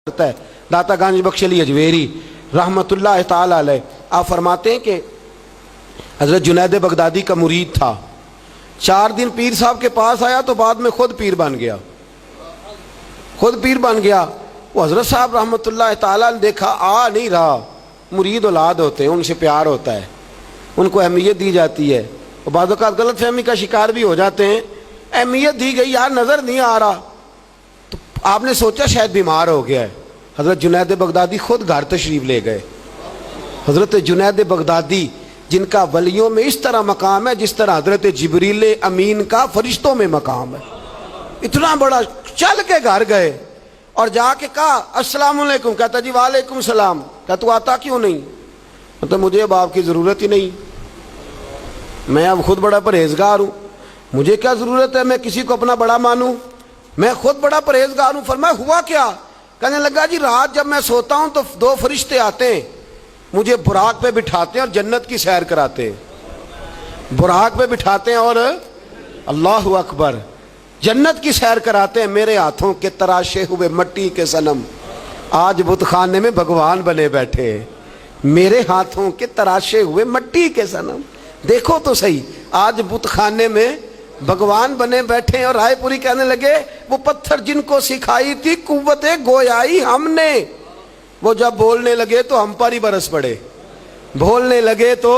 کرتا ہے داتا گنج بخش علی اجویری رحمت اللہ تعالی علیہ۔ آپ فرماتے ہیں کہ حضرت جنید بغدادی کا مرید تھا، 4 دن پیر صاحب کے پاس آیا تو بعد میں خود پیر بن گیا، خود پیر بن گیا۔ وہ حضرت صاحب رحمت اللہ تعالی نے دیکھا آ نہیں رہا، مرید اولاد ہوتے ہیں، ان سے پیار ہوتا ہے، ان کو اہمیت دی جاتی ہے، اور بعض اوقات غلط فہمی کا شکار بھی ہو جاتے ہیں، اہمیت دی گئی یار نظر نہیں آ رہا، تو آپ نے سوچا شاید بیمار ہو گیا ہے۔ حضرت جنید بغدادی خود گھر تشریف لے گئے۔ حضرت جنید بغدادی جن کا ولیوں میں اس طرح مقام ہے جس طرح حضرت جبریل امین کا فرشتوں میں مقام ہے، اتنا بڑا، چل کے گھر گئے اور جا کے کہا السلام علیکم، کہتا جی وعلیکم السلام، کہتا تو آتا کیوں نہیں؟ مطلب مجھے اب آپ کی ضرورت ہی نہیں، میں اب خود بڑا پرہیزگار ہوں، مجھے کیا ضرورت ہے میں کسی کو اپنا بڑا مانوں، میں خود بڑا پرہیزگار ہوں۔ فرمایا ہوا کیا؟ کہنے لگا جی رات جب میں سوتا ہوں تو 2 فرشتے آتے ہیں، مجھے براق پہ بٹھاتے ہیں اور جنت کی سیر کراتے ہیں، براق پہ بٹھاتے ہیں اور اللہ اکبر جنت کی سیر کراتے ہیں۔ میرے ہاتھوں کے تراشے ہوئے مٹی کے صنم آج بت خانے میں بھگوان بنے بیٹھے، میرے ہاتھوں کے تراشے ہوئے مٹی کے صنم، دیکھو تو صحیح، آج بت خانے میں بھگوان بنے بیٹھے۔ اور رائے پوری کہنے لگے وہ پتھر جن کو سکھائی تھی قوت گویائی ہم نے، وہ جب بولنے لگے تو ہم پر ہی برس پڑے، بولنے لگے تو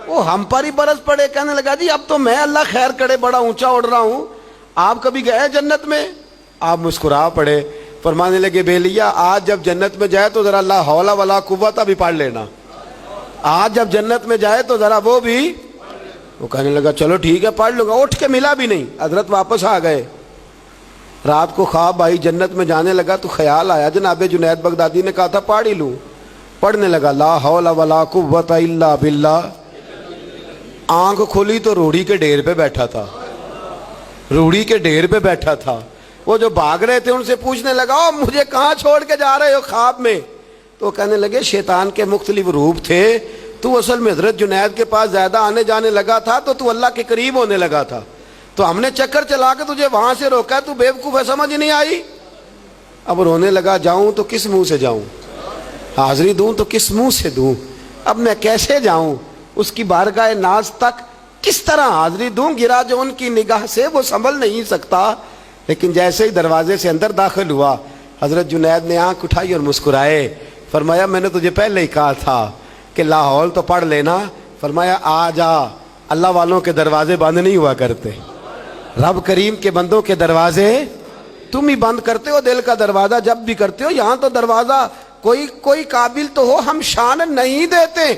وہ ہم پر ہی برس پڑے۔ کہنے لگا جی اب تو میں اللہ خیر کرے بڑا اونچا اڑ رہا ہوں، آپ کبھی گئے جنت میں؟ آپ مسکرا پڑے، فرمانے لگے بیلیا آج جب جنت میں جائے تو ذرا لا حول ولا قوت بھی پڑھ لینا، آج جب جنت میں جائے تو ذرا وہ بھی۔ وہ کہنے لگا چلو ٹھیک ہے پڑھ لوں گا، اٹھ کے ملا بھی نہیں، حضرت واپس آ گئے۔ رات کو خواب آئی، جنت میں جانے لگا تو خیال آیا جناب جنید بغدادی نے کہا تھا پڑھ ہی لوں، پڑھنے لگا لا حول ولا قوت الا باللہ، آنکھ کھولی تو روڑی کے ڈھیر پہ بیٹھا تھا، روڑی کے ڈھیر پہ بیٹھا تھا۔ وہ جو بھاگ رہے تھے ان سے پوچھنے لگا او مجھے کہاں چھوڑ کے جا رہے ہو خواب میں؟ تو کہنے لگے شیطان کے مختلف روپ تھے، تو اصل میں حضرت جنید کے پاس زیادہ آنے جانے لگا تھا تو اللہ کے قریب ہونے لگا تھا، تو ہم نے چکر چلا کے تجھے وہاں سے روکا، تو بیوقوف ہے سمجھ نہیں آئی۔ اب رونے لگا جاؤں تو کس منہ سے جاؤں، حاضری دوں تو کس منہ سے دوں، اب میں کیسے جاؤں اس کی بارگاہ ناز تک، کس طرح حاضری دوں؟ گرا جو ان کی نگاہ سے وہ سنبھل نہیں سکتا۔ لیکن جیسے ہی دروازے سے اندر داخل ہوا حضرت جنید نے آنکھ اٹھائی اور مسکرائے، فرمایا میں نے تجھے پہلے ہی کہا تھا کہ لاہور تو پڑھ لینا۔ فرمایا آ جا، اللہ والوں کے دروازے بند نہیں ہوا کرتے، رب کریم کے بندوں کے دروازے تم ہی بند کرتے ہو، دل کا دروازہ جب بھی کرتے ہو، یہاں تو دروازہ کوئی قابل تو ہو، ہم شان نہیں دیتے،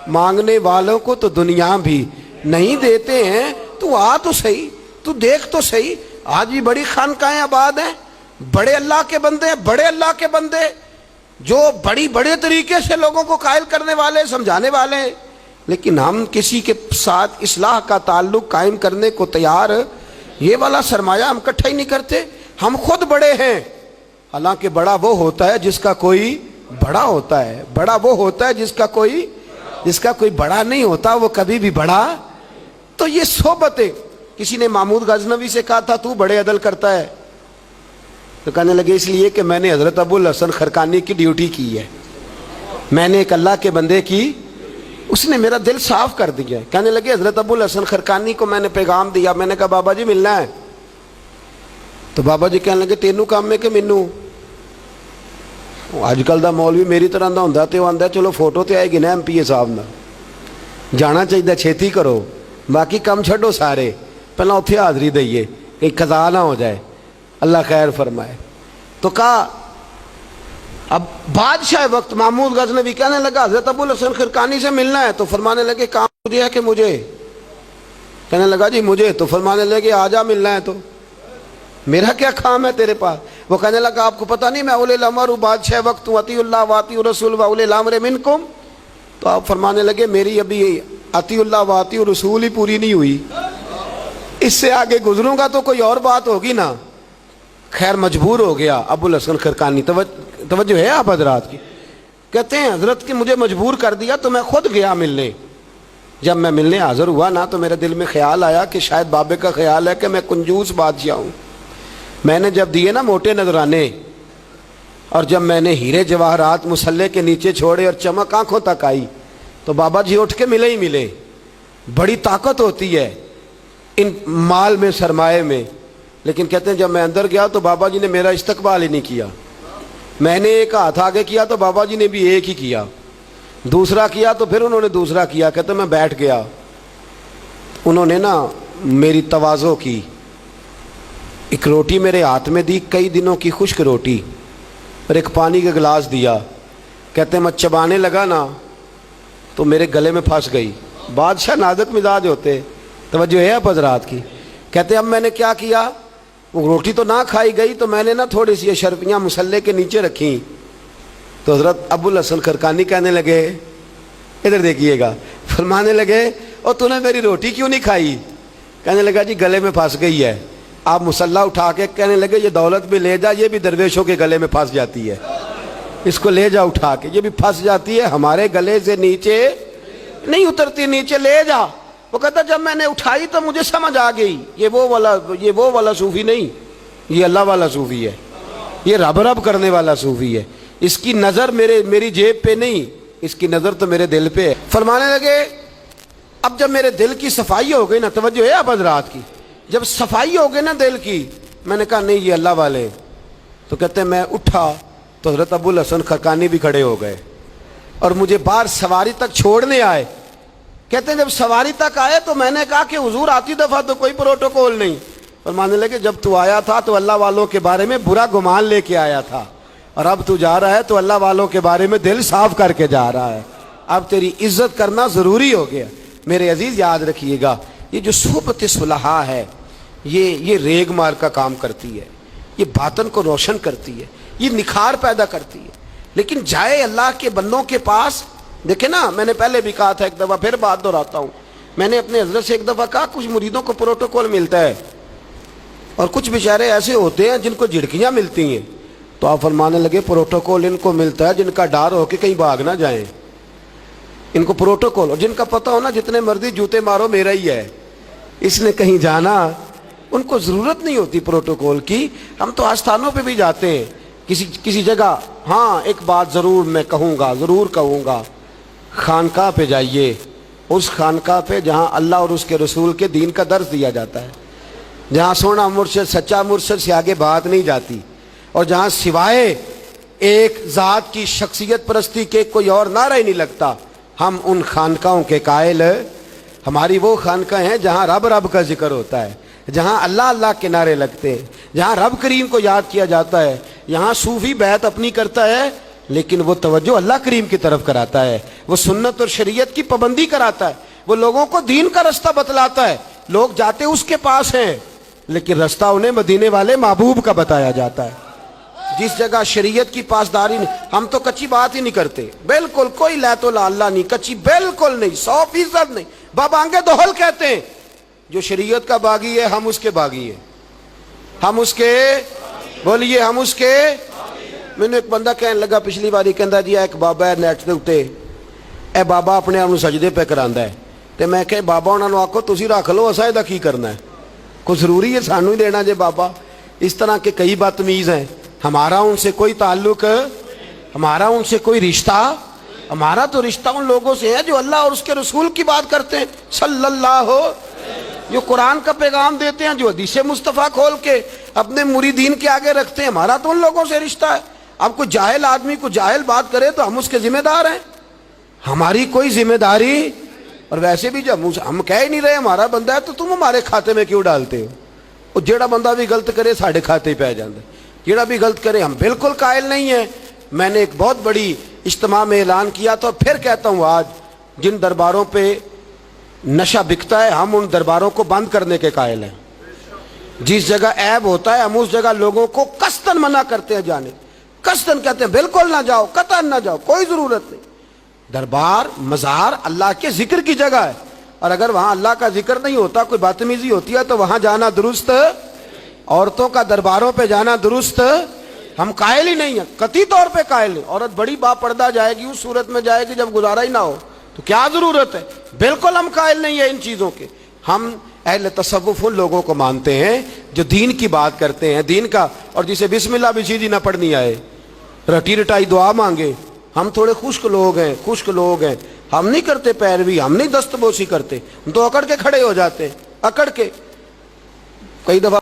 مانگنے والوں کو تو دنیا بھی نہیں دیتے ہیں، تو آ تو صحیح، تو دیکھ تو صحیح، آج بھی بڑی خانقاہیں آباد ہیں، بڑے اللہ کے بندے ہیں، بڑے اللہ کے بندے جو بڑے طریقے سے لوگوں کو قائل کرنے والے، سمجھانے والے ہیں، لیکن ہم کسی کے ساتھ اصلاح کا تعلق قائم کرنے کو تیار، یہ والا سرمایہ ہم اکٹھا ہی نہیں کرتے، ہم خود بڑے ہیں۔ حالانکہ بڑا وہ ہوتا ہے جس کا کوئی بڑا ہوتا ہے، بڑا وہ ہوتا ہے جس کا کوئی بڑا نہیں ہوتا، وہ کبھی بھی بڑا۔ تو یہ صحبتیں، کسی نے محمود غزنوی سے کہا تھا تو بڑے عدل کرتا ہے، تو کہنے لگے اس لیے کہ میں نے حضرت ابو الحسن خرقانی کی ڈیوٹی کی ہے، میں نے ایک اللہ کے بندے کی، اس نے میرا دل صاف کر دیا ہے۔ کہنے لگے حضرت ابو الحسن خرقانی کو میں نے پیغام دیا، میں نے کہا بابا جی ملنا ہے، تو بابا جی کہنے لگے تینوں کام میں کہ مینوں اج کل دا مولوی میری طرح دا ہوندا تے وہ آندا چلو فوٹو تے آئے گی نا ایم پی اے صاحب نال، جانا چاہیے چھیتی کرو، باقی کام چھڈو سارے، پہلے اتنے حاضری دئیے کہ قضا نہ ہو جائے، اللہ خیر فرمائے۔ تو کہا اب بادشاہ وقت محمود غزنوی کہنے لگا حضرت ابو الحسن خرقانی سے ملنا ہے، تو فرمانے لگے کام مجھے ہے کہ مجھے؟ کہنے لگا جی مجھے، تو فرمانے لگے آ جا ملنا ہے، تو میرا کیا کام ہے تیرے پاس؟ وہ کہنے لگا آپ کو پتہ نہیں میں اولی الامر ہوں، بادشاہ وقت ہوں، اطیعوا اللہ واطیعوا الرسول واولی الامر منکم۔ تو آپ فرمانے لگے میری ابھی اطیعوا اللہ واطیعوا الرسول ہی پوری نہیں ہوئی، اس سے آگے گزروں گا تو کوئی اور بات ہوگی نا۔ خیر مجبور ہو گیا ابو الحسن خرقانی، توجہ ہے آپ حضرات کی، کہتے ہیں حضرت کی مجھے مجبور کر دیا تو میں خود گیا ملنے۔ جب میں ملنے حاضر ہوا نا تو میرے دل میں خیال آیا کہ شاید بابے کا خیال ہے کہ میں کنجوس بادشاہ ہوں، میں نے جب دیے نا موٹے نذرانے، اور جب میں نے ہیرے جواہرات مصلے کے نیچے چھوڑے اور چمک آنکھوں تک آئی تو بابا جی اٹھ کے ملے ہی ملے. بڑی طاقت ہوتی ہے ان مال میں، سرمایہ میں. لیکن کہتے ہیں جب میں اندر گیا تو بابا جی نے میرا استقبال ہی نہیں کیا. میں نے ایک ہاتھ آگے کیا تو بابا جی نے بھی ایک ہی کیا، دوسرا کیا تو پھر انہوں نے دوسرا کیا. کہتے میں بیٹھ گیا. انہوں نے نا میری تواضع کی، ایک روٹی میرے ہاتھ میں دی، کئی دنوں کی خشک روٹی، اور ایک پانی کا گلاس دیا. کہتے میں چبانے لگا نا تو میرے گلے میں پھنس گئی. بادشاہ نازک مزاج ہوتے، توجہ ہے آپ حضرات کی. کہتے اب میں نے کیا کیا، وہ روٹی تو نہ کھائی گئی تو میں نے نا تھوڑی سی اشرفیاں مصلے کے نیچے رکھیں. تو حضرت ابو الحسن خرقانی کہنے لگے، ادھر دیکھیے گا، فرمانے لگے اور تو نے میری روٹی کیوں نہیں کھائی؟ کہنے لگا جی گلے میں پھنس گئی ہے. آپ مصلہ اٹھا کے کہنے لگے یہ دولت بھی لے جا، یہ بھی درویشوں کے گلے میں پھنس جاتی ہے، اس کو لے جا اٹھا کے، یہ بھی پھنس جاتی ہے، ہمارے گلے سے نیچے نہیں اترتی، نیچے لے جا. وہ کہتا جب میں نے اٹھائی تو مجھے سمجھ آ گئی یہ وہ والا صوفی نہیں، یہ اللہ والا صوفی ہے، یہ رب رب کرنے والا صوفی ہے. اس کی نظر میری جیب پہ نہیں، اس کی نظر تو میرے دل پہ ہے. فرمانے لگے اب جب میرے دل کی صفائی ہو گئی نا، توجہ ہے آپ حضرات کی، جب صفائی ہو گئی نا دل کی، میں نے کہا نہیں یہ اللہ والے. تو کہتے ہیں میں اٹھا تو حضرت ابو الحسن خرقانی بھی کھڑے ہو گئے اور مجھے باہر سواری تک چھوڑنے آئے. کہتے ہیں جب سواری تک آئے تو میں نے کہا کہ حضور آتی دفعہ تو کوئی پروٹوکول نہیں. فرمانے لگے جب تو آیا تھا تو اللہ والوں کے بارے میں برا گمان لے کے آیا تھا، اور اب تو جا رہا ہے تو اللہ والوں کے بارے میں دل صاف کر کے جا رہا ہے. اب تیری عزت کرنا ضروری ہو گیا. میرے عزیز یاد رکھیے گا، یہ جو صحبت صلحاء ہے یہ ریگ مار کا کام کرتی ہے، یہ باطن کو روشن کرتی ہے، یہ نکھار پیدا کرتی ہے. لیکن جائے اللہ کے بندوں کے پاس، دیکھیں نا میں نے پہلے بھی کہا تھا، ایک دفعہ پھر بات دہراتا ہوں، میں نے اپنے حضرت سے ایک دفعہ کہا کچھ مریدوں کو پروٹوکول ملتا ہے اور کچھ بیچارے ایسے ہوتے ہیں جن کو جھڑکیاں ملتی ہیں. تو آپ فرمانے لگے پروٹوکول ان کو ملتا ہے جن کا ڈر ہو کہ کہیں بھاگ نہ جائیں، ان کو پروٹوکول، اور جن کا پتہ ہونا جتنے مرضی جوتے مارو میرا ہی ہے، اس نے کہیں جانا، ان کو ضرورت نہیں ہوتی پروٹوکول کی. ہم تو آستانوں پہ بھی جاتے ہیں کسی جگہ. ہاں ایک بات ضرور میں ضرور کہوں گا، خانقاہ پہ جائیے، اس خانقاہ پہ جہاں اللہ اور اس کے رسول کے دین کا درس دیا جاتا ہے، جہاں سونا مرشد سچا مرشد سے آگے بات نہیں جاتی، اور جہاں سوائے ایک ذات کی شخصیت پرستی کے کوئی اور نعرہ ہی نہیں لگتا. ہم ان خانقاہوں کے قائل، ہماری وہ خانقاہ ہیں جہاں رب رب کا ذکر ہوتا ہے، جہاں اللہ اللہ کے نعرے لگتے ہیں، جہاں رب کریم کو یاد کیا جاتا ہے. یہاں صوفی بیعت اپنی کرتا ہے لیکن وہ توجہ اللہ کریم کی طرف کراتا ہے، وہ سنت اور شریعت کی پابندی کراتا ہے، وہ لوگوں کو دین کا رستہ بتلاتا ہے. لوگ جاتے اس کے پاس ہیں لیکن رستہ انہیں مدینے والے محبوب کا بتایا جاتا ہے. جس جگہ شریعت کی پاسداری نہیں، ہم تو کچی بات ہی نہیں کرتے، بالکل کوئی لیت لا اللہ نہیں، کچی بالکل نہیں، 100% نہیں. بابانگے دوہل کہتے ہیں جو شریعت کا باغی ہے ہم اس کے باغی ہیں، ہم اس کے، بولیے ہم اس کے. میں نے ایک بندہ کہنے لگا پچھلی باری، کہندا جی ایک بابا ہے نیٹ دے اوتے، اے بابا اپنے آپ سجدے پہ کراندا ہے. تے میں کہ بابا انہاں نوں آکھو تسی رکھ لو، اساں دا کی کرنا ہے، کوئی ضروری ہے سانوں ہی دینا جے بابا. اس طرح کے کئی بدتمیز ہیں. ہمارا ان سے کوئی تعلق، ہمارا ان سے کوئی رشتہ، ہمارا تو رشتہ ان لوگوں سے ہے جو اللہ اور اس کے رسول کی بات کرتے ہیں، صلی اللہ ہو، جو قرآن کا پیغام دیتے ہیں، جو حدیث مصطفیٰ کھول کے اپنے مریدین کے آگے رکھتے ہیں. ہمارا تو ان لوگوں سے رشتہ ہے. اب کوئی جاہل آدمی کو جاہل بات کرے تو ہم اس کے ذمہ دار ہیں، ہماری کوئی ذمہ داری. اور ویسے بھی جب ہم کہہ ہی نہیں رہے ہمارا بندہ ہے تو تم ہمارے کھاتے میں کیوں ڈالتے ہو؟ اور جیڑا بندہ بھی غلط کرے ساڑھے کھاتے پہ جاندے، جیڑا بھی غلط کرے. ہم بالکل قائل نہیں ہیں. میں نے ایک بہت بڑی اجتماع میں اعلان کیا تھا، پھر کہتا ہوں آج، جن درباروں پہ نشہ بکتا ہے ہم ان درباروں کو بند کرنے کے قائل ہیں. جس جگہ عیب ہوتا ہے ہم اس جگہ لوگوں کو قصداً منع کرتے ہیں جانے، قصداً کہتے ہیں بالکل نہ جاؤ، قطعاً نہ جاؤ، کوئی ضرورت نہیں. دربار مزار اللہ کے ذکر کی جگہ ہے، اور اگر وہاں اللہ کا ذکر نہیں ہوتا، کوئی بدتمیزی ہوتی ہے تو وہاں جانا درست. عورتوں کا درباروں پہ جانا درست ہم قائل ہی نہیں ہیں، قطعی طور پہ قائل نہیں. عورت بڑی با پردہ جائے گی، اس صورت میں جائے گی جب گزارا ہی نہ ہو تو کیا ضرورت ہے. بالکل ہم قائل نہیں ہیں ان چیزوں کے. ہم اہل تصوف ان لوگوں کو مانتے ہیں جو دین کی بات کرتے ہیں، دین کا، اور جسے بسم اللہ بھی سیدھی نہ پڑھنی آئے، رٹی رٹائی دعا مانگے. ہم تھوڑے خشک لوگ ہیں, ہم نہیں کرتے پیروی, ہم نہیں دست بوسی کرتے, ہم تو اکڑ کے کھڑے ہو جاتے ہیں, اکڑ کے. کئی دفعہ